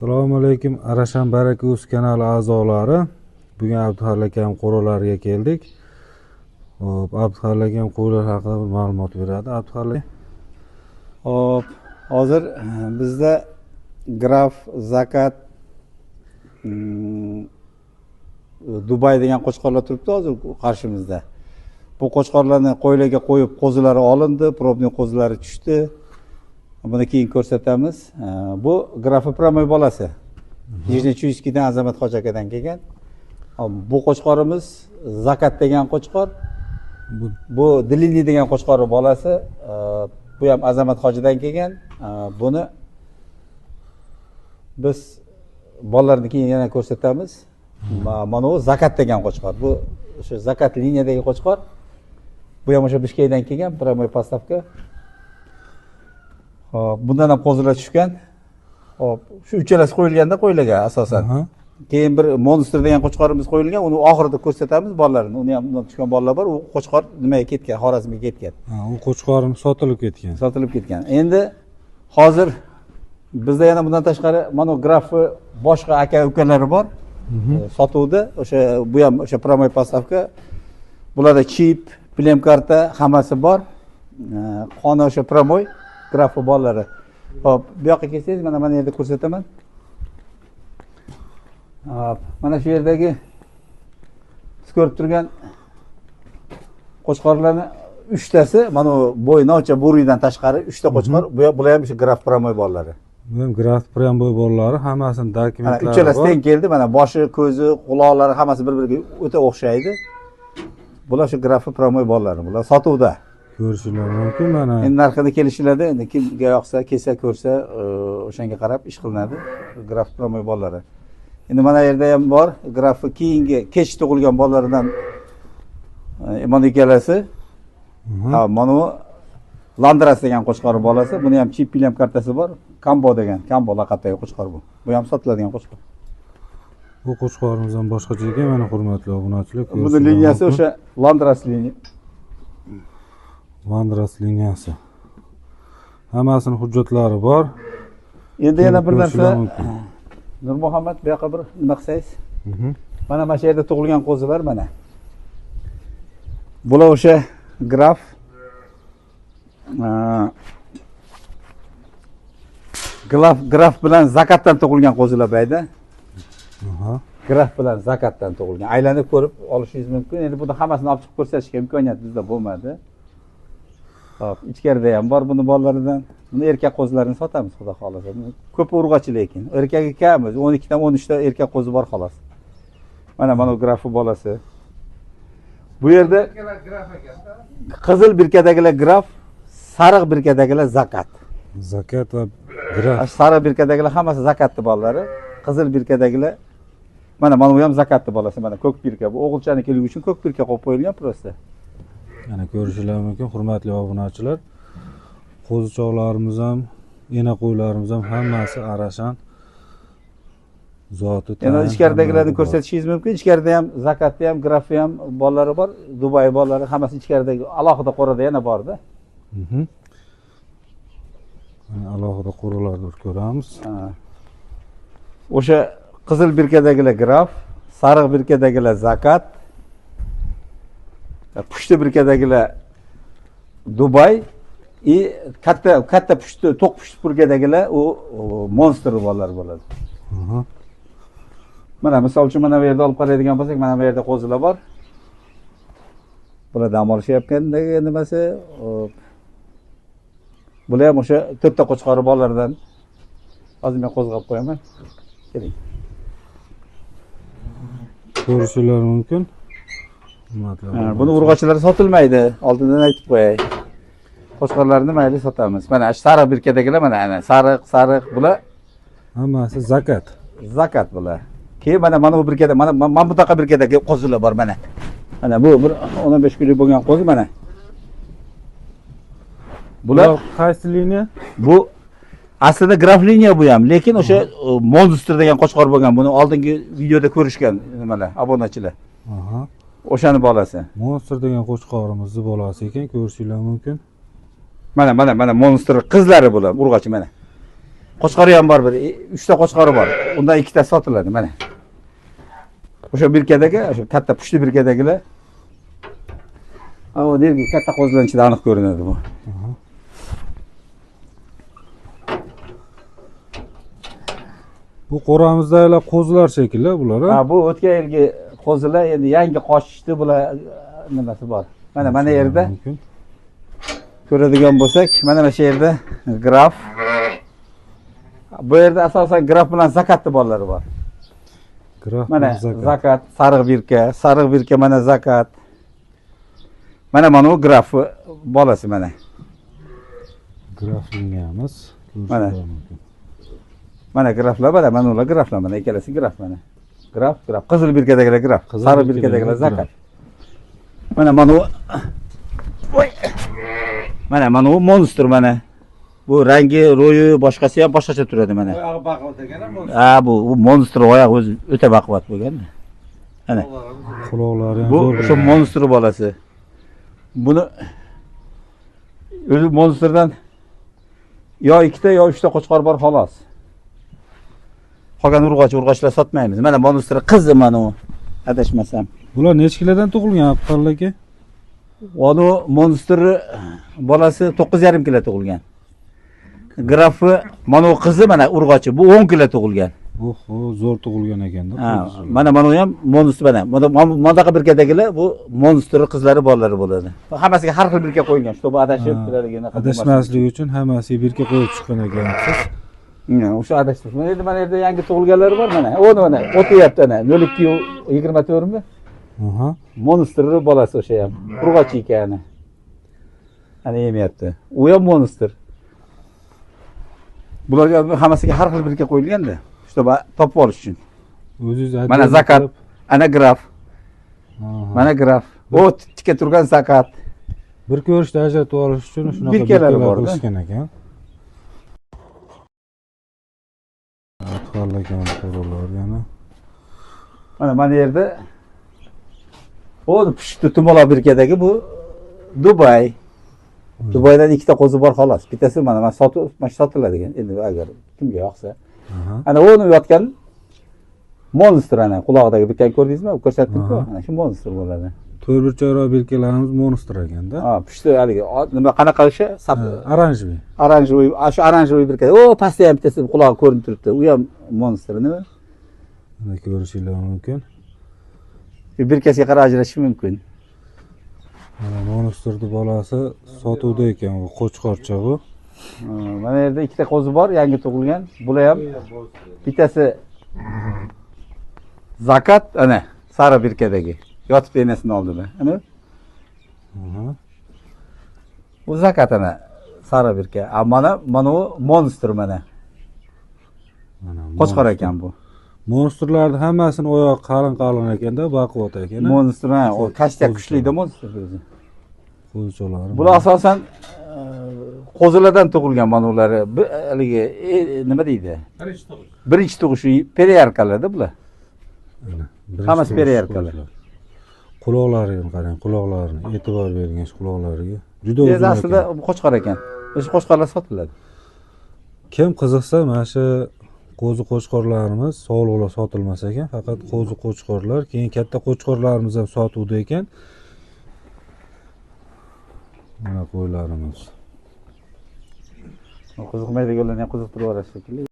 Assalomu alaykum, Arashan Baraka Uz kanali a'zolari. Bugun Abduxalil akam qo'ralariga keldik. Hop, Abduxalil akam qo'ylar haqida bir ma'lumot beradi. Abduxalil. Hop, hozir bizda Graf, Zakat, Dubay degan qo'chqorlar turibdi hozir qarshimizda. Bu qo'chqorlarni qo'ylarga qo'yib, qo'zilari olindi, probniy qo'zilari tushdi. Buni keyin ko'rsatamiz. Bu Grafi Promoy bolasi. Nijnechuyskiy dan Azamat Hoji akadan kelgan. Bu qo'chqorimiz Zakat degan qo'chqor. Bu Dilini degan qo'chqorning bolasi. Bu ham Azamat Hojidan kelgan. Buni biz bolalarni keyin yana ko'rsatamiz. Mana bu Zakat degan qo'chqor. Bu o'sha Zakat liniyadagi qo'chqor. Bu ham o'sha Bishkekdan kelgan, Promoy postavka. Hop, bundan ham qo'zilar tushgan. Hop, shu uchalasi qo'yilganda qo'ylarga asosan. Keyin bir Monster degan qo'chqorimiz qo'yilgan, uni oxirida ko'rsatamiz bolalarini. Uni ham undan tushgan bolalar bor. U qo'chqor nimaga ketgan? Xorazmga ketgan. U qo'chqorim sotilib ketgan. Sotilib ketgan. Endi hozir bizda yana bundan tashqari mana Grafi boshqa aka-ukalari bor. Sotuvda o'sha bu ham o'sha Promoy postavka. Bularda chip, plem karta hammasi bor. Qoni o'sha Promoy Grafi bolalari. Hop, bu yoqqa kelsangiz mana yerda ko'rsataman. Hop, mana shu yerdagi siz ko'rib turgan qo'chqorlarning 3 tasi mana bo'y novcha bo'ridan tashqari 3 ta qo'chqor, bular ham shu Graf Promoy bolalari. Bu ham Graf Promoy bolalari, hammasini dokumentlari bor. Uchalasi teng keldi. Mana boshi, ko'zi, quloqlari hammasi bir-biriga o'ta o'xshaydi. Bular shu Graf Promoy bolalari. Bular sotuvda. Ko'rishinglar mumkin mana. Endi narxini kelishiladi. Endi kimga yoqsa, kelsa ko'rsa, o'shanga qarab ish qilinadi. Graf Promoy bolalari. Endi mana yerda ham bor. Grafi keyingi kech tug'ilgan bolalaridan mana ikkalasi. Ha, mana bu Landras degan qo'chqor bolasi. Buni ham chip plem kartasi bor. Kambo degan, Kambo laqabdagi qo'chqor bu. Bu ham sotiladigan qo'chqor. Bu qo'chqorimiz ham boshqacha ekan, mana hurmatli obunachilar. Buni liniyasi o'sha Landras liniya. Landras liniyasi. Hammasini hujjatlari bor. Endi yana bir narsa. Nurmuhammad, bu yoqqa bir nima qilsangiz? Mana shu yerda tug'ilgan qo'zilar mana. Bular o'sha Graf Graf bilan Zakatdan tug'ilgan qo'zilar bayda. Graf bilan Zakatdan tug'ilgan. Aylanib ko'rib olishingiz mumkin. Endi buni hammasini olib chiqib ko'rsatishga imkoniyat bizda bo'lmadi. Hop, ichkarida ham bor buni bolalaridan. Buni erkak qo'zilarini sotamiz, xudo xolasa. Ko'p urg'ochi lekin. Erkagi kam, 12 dan 13 ta erkak qo'zi bor xolos. Mana Grafi bolasi. Bu yerda qizil birkadagilar Graf, sariq birkadagilar Zakat. Zakat va Graf. Sariq birkadagilar hammasi Zakatning bolalari. Qizil birkadagilar mana bu ham Zakatning bolasi. Mana ko'k birka. Bu o'g'ilchanikligi uchun ko'k birka qo'yib qo'yilgan prosta. Yana ko'rishinglar mumkin, hurmatli obunachilar. Qo'zichoqlarimiz ham, ena qo'ylarimiz ham hammasi Arashan zoti. Endi ichkaridagilarni ko'rsatishingiz mumkin. Ichkarida ham Zakatda ham, Grafi ham bolalari bor. Dubay bolalari hammasi ichkaridagi alohida qo'rada yana bor-da. Alohida qo'ralarni ko'ramiz. O'sha qizil birkadagilar Graf, sariq birkadagilar Zakat, pushti birkadagilar Dubay, katta pushti, to'q pushti birkadagilar u Monster bolalar bo'ladi. Mana misol uchun mana bu yerda olib qaraydigan bo'lsak, mana bu yerda qo'zilar bor. Bular dam olishayotgandagi nimasi? Bular ham o'sha 4 ta qo'chqori bolalaridan. Hozir men qo'zg'ab qo'yaman. Keling. Ko'rishinglar mumkin. Buni urg'ochilari sotilmaydi. Oldindan aytib qo'yay. Qo'chqorlarni mayli sotamiz. Mana sariq birkadagilar mana sariq bular hammasi Zakat. Zakat bular. Keyin mana bu birkada, mana bu taqa birkadagi qo'zilar bor mana. Mana bu bir 15 kunlik bo'lgan qo'zi mana. Bular qaysi liniya? Bu aslida Graf liniya bu ham, lekin o'sha Monster degan qo'chqor bo'lgan. Buni oldingi videoda ko'rishgan nimalar, obunachilar. O'shani bolasi. Monster degan qo'chqorimizni bolasi ekan, ko'rishinglar mumkin. Mana Monster qizlari bular, urg'ochi mana. Qo'chqori ham bor bir. 3 ta qo'chqori bor. Undan 2 ta sotiladi mana. O'sha birkadagi, o'sha katta pushti birkadagilar. O dergi katta qo'zilar ichida aniq ko'rinadi bu. Bu qo'ramizdagilar qo'zilar shekilli bular. Ha, bu o'tgan yilgi qo'zilar, endi yangi qochishdi bular nimasi bor. Mana yerda ko'radigan bo'lsak, mana shu yerda graf. Bu yerda asosan graf bilan zakatni bolalari bor. Graf Mana zakat, sariq birka mana zakat. Mana bu graf bolasi mana. Graf degamiz. Mana. Mana graflar bor, mana ular graflar, mana ikkalasi graf mana. Graf. Qizil birkadagilar graf, sariq birkadagilar zakat. Mana bu voy. Mana bu monster mana. Bu rangi, ro'yi, boshqasi ham boshqacha turadi mana. Oyog'i baquvvat ekan ham. Ha, bu monster oyoq o'zi o'ta baquvvat bo'lgan. Mana. Quloqlari ham Bu zo'r. shu monster bolasi. Buni o'zi monsterdan yo 2 ta yo 3 ta qo'chqor bor xolos. Qolgan urg'ochlar sotmaymiz. Mana monster qizi mana u. Adashmasam. Bular necha kilodan tug'ilgan Abduxalil aka? Onu monster bolasi 9,5 kilo tug'ilgan. Grafi mana u qizi mana urg'ochi bu 10 kilo tug'ilgan. Oho, zo'r tug'ilgan ekanda. Ha, mana u ham monster mana. Modaqa birkadagilar bu monster qizlari bolalari bo'ladi. Hammasiga har xil birka qo'yilgan. Shu bu adashib turadigan. Adashmaslik uchun hammasiga birga qo'yib chiqqan ekansiz. O'sha adashib. Mana yerda yangi tug'ilganlari bor mana. Mana o'tyapti ana 0224 mi? Aha. Monster bolasi o'sha ham. Urg'ochi ekan. Ana yemayapti. U ham monster. Bularga hammasiga har xil birga qo'yilganda. Shu topib olish uchun. O'zingiz Mana zakat, ana graf. Mana graf. O tikka turgan zakat. Bir ko'rishda ajratib olish uchun shunaqa birkalar bor qilishgan ekan. Abduxalil aka qo'rlar yana. Mana yerda o pushti tumaloq birkadagi bu Dubay. Dubaydan 2 ta qo'zi bor xolos. Bittasi mana sotiladigan. Endi agar kimga yoqsa. Ana o'ni yotgan monster ana quloqdagi birkani ko'rdingizmi? Ko'rsatdim-ku. Ana shu monster bo'ladi. To'rt burchakroq birkalarimiz monster ekanda. Ha, pushti haligi nima qanaqa o'sha? Oranjli. Oranjli, shu oranjli birka. O, pastda ham bittasi qulog'i ko'rinib turibdi. U ham monster nima? Mana ko'rishingiz mumkin. Birkasiga qarab ajratish mumkin. Mana monsterni bolasi sotuvda ekan, bu qo'chqorcha bu. Mana yerda 2 ta qo'zi bor, yangi tug'ilgan. Bular ham bittasi zakat, ana sariq birkadagi. Yotib enasini oldida. Ana. Bu zakat ana sariq birka. Mana u monster mana. Qo'chqor ekan bu. Monsterlarning hammasini oyog'i qalin ekanda, baquvvat ekan. Monster, o kashtak kuchli-da monster o'zi. Qo'zicho'lari. Bular asosan qo'zilardan tug'ilgan mana ular. Haligi nima deydi? Birinchi tug'ish periyarkalarda bular. Hammasi periyarkalar. Quloqlariga qarang, quloqlarini e'tibor bering shu quloqlariga. Juda uzun. Aslida bu qo'chqor ekan. O'sha qo'chqorlar sotiladi. Kim qiziqsa, mana shu qo'zi qo'chqorlarimiz sog'liqlar sotilmas ekan, faqat qo'zi qo'chqorlar, keyin katta qo'chqorlarimiz ham sotuvda ekan. Mana qo'ylarimiz. Qiziqmaydiganlarni ham qiziqtirib yuborasiz shekilli.